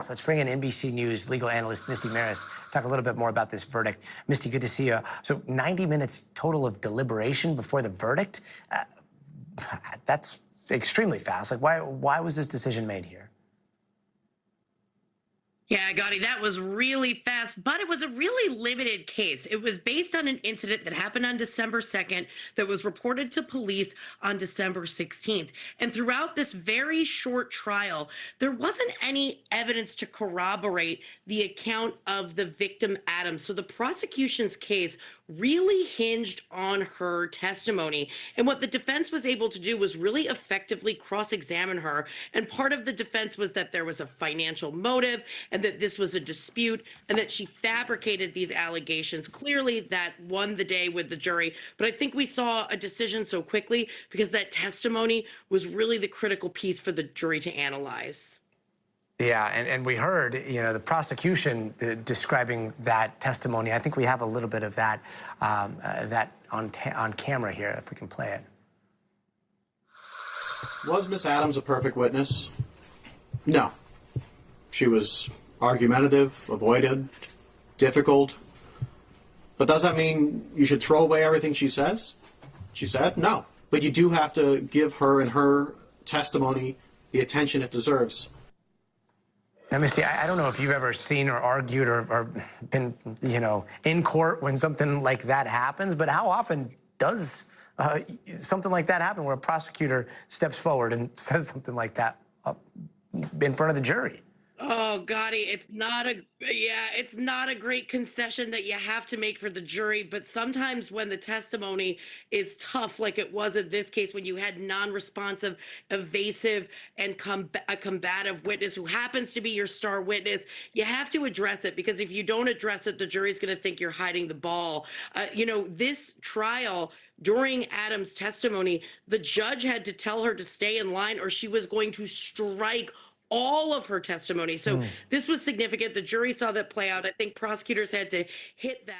So let's bring in NBC News legal analyst Misty Marris, talk a little bit more about this verdict. Misty, good to see you. So 90 minutes total of deliberation before the verdict? That's extremely fast. Like, why was this decision made here? Yeah, Gotti, that was really fast, but it was a really limited case. It was based on an incident that happened on December 2nd that was reported to police on December 16th. And throughout this very short trial, there wasn't any evidence to corroborate the account of the victim, Adam. So the prosecution's case really hinged on her testimony. And what the defense was able to do was really effectively cross-examine her. And part of the defense was that there was a financial motive and that this was a dispute and that she fabricated these allegations. Clearly, that won the day with the jury. But I think we saw a decision so quickly because that testimony was really the critical piece for the jury to analyze. Yeah, and we heard, the prosecution describing that testimony. I think we have a little bit of that on camera here, if we can play it. Was Miss Adams a perfect witness? No. She was argumentative, avoided, difficult. But does that mean you should throw away everything she says? She said no. But you do have to give her and her testimony the attention it deserves. Now, Misty, I don't know if you've ever seen or argued or been, in court when something like that happens, but how often does something like that happen where a prosecutor steps forward and says something like that in front of the jury? Oh, Gotti, it's not a great concession that you have to make for the jury. But sometimes when the testimony is tough, like it was in this case, when you had non-responsive, evasive, and a combative witness who happens to be your star witness, you have to address it, because if you don't address it, the jury's going to think you're hiding the ball. This trial, during Adam's testimony, the judge had to tell her to stay in line or she was going to strike all of her testimony. So this was significant. The jury saw that play out. I think prosecutors had to hit that.